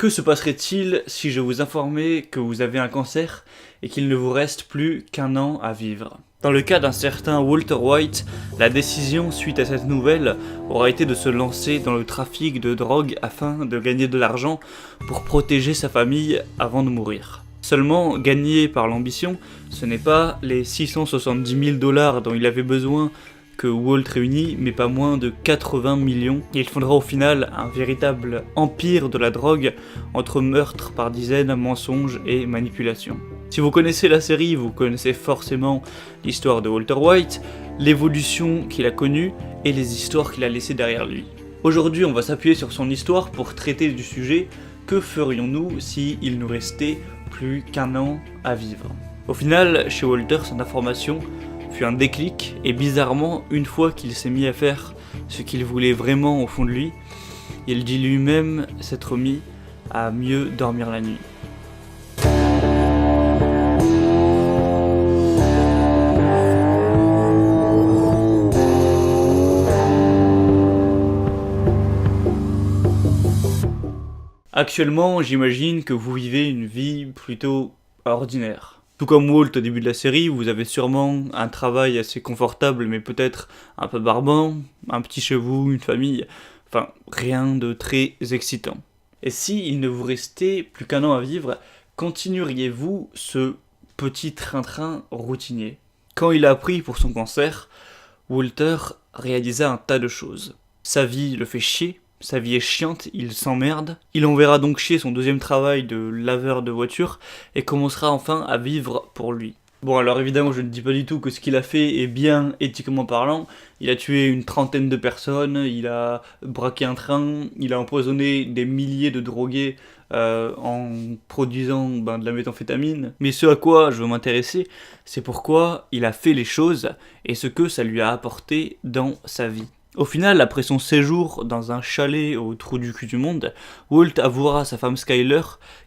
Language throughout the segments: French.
Que se passerait-il si je vous informais que vous avez un cancer et qu'il ne vous reste plus qu'1 an à vivre? Dans le cas d'un certain Walter White, la décision suite à cette nouvelle aura été de se lancer dans le trafic de drogue afin de gagner de l'argent pour protéger sa famille avant de mourir. Seulement, gagné par l'ambition, ce n'est pas les 670 000 $ dont il avait besoin que Walt réunit, mais pas moins de 80 millions. Et il fondera au final un véritable empire de la drogue entre meurtres par dizaines, mensonges et manipulations. Si vous connaissez la série, vous connaissez forcément l'histoire de Walter White, l'évolution qu'il a connue et les histoires qu'il a laissées derrière lui. Aujourd'hui, on va s'appuyer sur son histoire pour traiter du sujet « Que ferions-nous s'il nous restait plus qu'1 an à vivre ?» Au final, chez Walter, son information fut un déclic, et bizarrement, une fois qu'il s'est mis à faire ce qu'il voulait vraiment au fond de lui, il dit lui-même s'être mis à mieux dormir la nuit. Actuellement, j'imagine que vous vivez une vie plutôt ordinaire. Tout comme Walt au début de la série, vous avez sûrement un travail assez confortable mais peut-être un peu barbant, un petit chez vous, une famille, enfin rien de très excitant. Et si il ne vous restait plus qu'1 an à vivre, continueriez-vous ce petit train-train routinier? Quand il a appris pour son cancer, Walter réalisa un tas de choses. Sa vie le fait chier. Sa vie est chiante, il s'emmerde. Il enverra donc chier son deuxième travail de laveur de voiture et commencera enfin à vivre pour lui. Bon, alors évidemment, je ne dis pas du tout que ce qu'il a fait est bien éthiquement parlant. Il a tué une 30aine de personnes, il a braqué un train, il a empoisonné des milliers de drogués en produisant de la méthamphétamine. Mais ce à quoi je veux m'intéresser, c'est pourquoi il a fait les choses et ce que ça lui a apporté dans sa vie. Au final, après son séjour dans un chalet au trou du cul du monde, Walt avouera à sa femme Skyler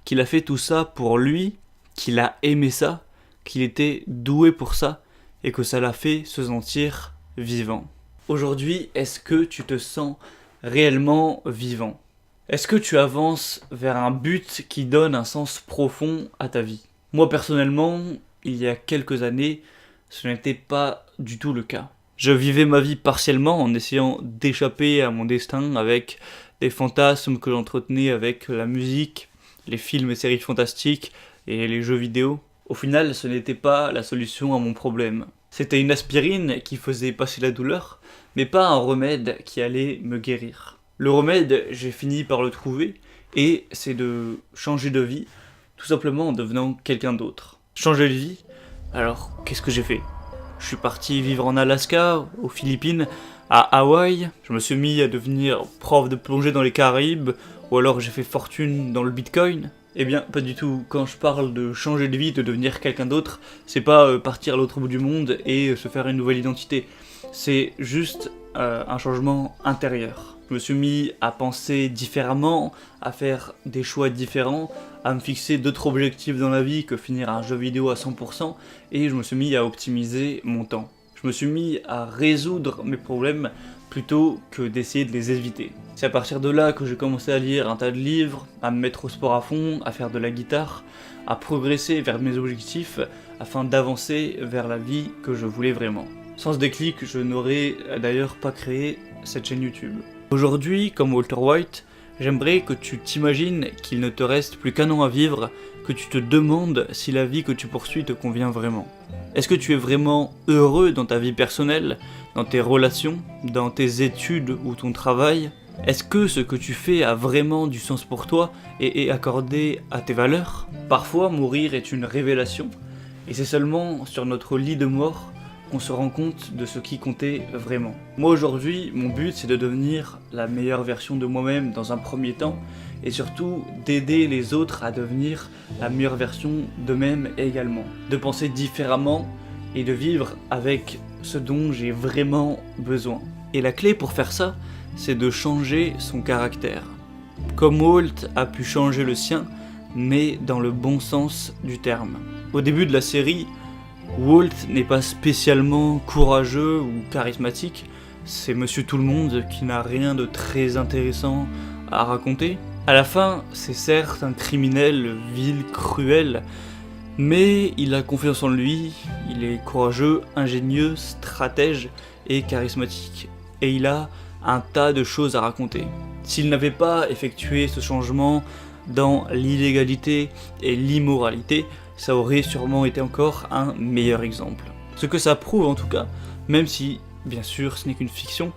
qu'il a fait tout ça pour lui, qu'il a aimé ça, qu'il était doué pour ça, et que ça l'a fait se sentir vivant. Aujourd'hui, est-ce que tu te sens réellement vivant? Est-ce que tu avances vers un but qui donne un sens profond à ta vie? Moi personnellement, il y a quelques années, ce n'était pas du tout le cas. Je vivais ma vie partiellement en essayant d'échapper à mon destin avec des fantasmes que j'entretenais avec la musique, les films et séries fantastiques et les jeux vidéo. Au final, ce n'était pas la solution à mon problème. C'était une aspirine qui faisait passer la douleur, mais pas un remède qui allait me guérir. Le remède, j'ai fini par le trouver, et c'est de changer de vie, tout simplement en devenant quelqu'un d'autre. Changer de vie? Alors, qu'est-ce que j'ai fait? Je suis parti vivre en Alaska, aux Philippines, à Hawaï. Je me suis mis à devenir prof de plongée dans les Caraïbes, ou alors j'ai fait fortune dans le Bitcoin. Eh bien, pas du tout. Quand je parle de changer de vie, de devenir quelqu'un d'autre, c'est pas partir à l'autre bout du monde et se faire une nouvelle identité. C'est juste un changement intérieur. Je me suis mis à penser différemment, à faire des choix différents, à me fixer d'autres objectifs dans la vie que finir un jeu vidéo à 100%, et je me suis mis à optimiser mon temps. Je me suis mis à résoudre mes problèmes plutôt que d'essayer de les éviter. C'est à partir de là que j'ai commencé à lire un tas de livres, à me mettre au sport à fond, à faire de la guitare, à progresser vers mes objectifs afin d'avancer vers la vie que je voulais vraiment. Sans ce déclic, je n'aurais d'ailleurs pas créé cette chaîne YouTube. Aujourd'hui, comme Walter White, j'aimerais que tu t'imagines qu'il ne te reste plus qu'1 an à vivre, que tu te demandes si la vie que tu poursuis te convient vraiment. Est-ce que tu es vraiment heureux dans ta vie personnelle, dans tes relations, dans tes études ou ton travail? Est-ce que ce que tu fais a vraiment du sens pour toi et est accordé à tes valeurs? Parfois, mourir est une révélation, et c'est seulement sur notre lit de mort qu'on se rend compte de ce qui comptait vraiment. Moi aujourd'hui, mon but c'est de devenir la meilleure version de moi-même dans un premier temps, et surtout d'aider les autres à devenir la meilleure version d'eux-mêmes également. De penser différemment et de vivre avec ce dont j'ai vraiment besoin. Et la clé pour faire ça, c'est de changer son caractère. Comme Walt a pu changer le sien, mais dans le bon sens du terme. Au début de la série, Walt n'est pas spécialement courageux ou charismatique, c'est Monsieur Tout-le-Monde qui n'a rien de très intéressant à raconter. À la fin, c'est certes un criminel vil, cruel, mais il a confiance en lui, il est courageux, ingénieux, stratège et charismatique. Et il a un tas de choses à raconter. S'il n'avait pas effectué ce changement dans l'illégalité et l'immoralité, ça aurait sûrement été encore un meilleur exemple. Ce que ça prouve en tout cas, même si bien sûr ce n'est qu'une fiction,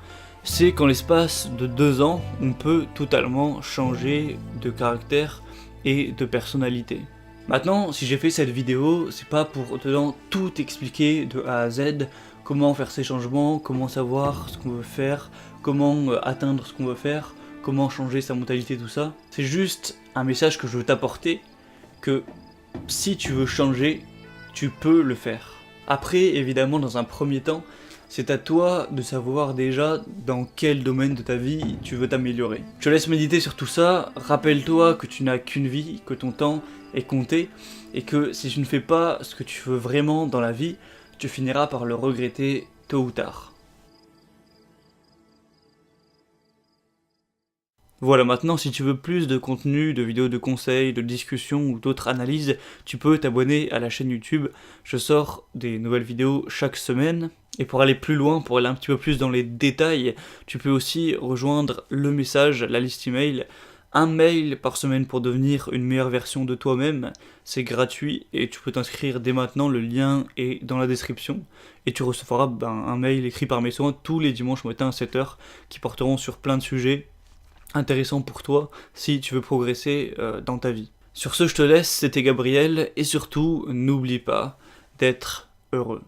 c'est qu'en l'espace de 2 ans, on peut totalement changer de caractère et de personnalité. Maintenant, si j'ai fait cette vidéo, c'est pas pour tout expliquer de A à Z, comment faire ces changements, comment savoir ce qu'on veut faire, comment atteindre ce qu'on veut faire, comment changer sa mentalité, tout ça. C'est juste un message que je veux t'apporter, que si tu veux changer, tu peux le faire. Après, évidemment, dans un premier temps, c'est à toi de savoir déjà dans quel domaine de ta vie tu veux t'améliorer. Je te laisse méditer sur tout ça, rappelle-toi que tu n'as qu'une vie, que ton temps est compté, et que si tu ne fais pas ce que tu veux vraiment dans la vie, tu finiras par le regretter tôt ou tard. Voilà, maintenant si tu veux plus de contenu, de vidéos de conseils, de discussions ou d'autres analyses, tu peux t'abonner à la chaîne YouTube. Je sors des nouvelles vidéos chaque semaine. Et pour aller plus loin, pour aller un petit peu plus dans les détails, tu peux aussi rejoindre le message, la liste email. Un mail par semaine pour devenir une meilleure version de toi-même, c'est gratuit et tu peux t'inscrire dès maintenant, le lien est dans la description. Et tu recevras un mail écrit par mes soins tous les dimanches matin à 7h qui porteront sur plein de sujets intéressant pour toi si tu veux progresser dans ta vie. Sur ce, je te laisse, c'était Gabriel, et surtout, n'oublie pas d'être heureux.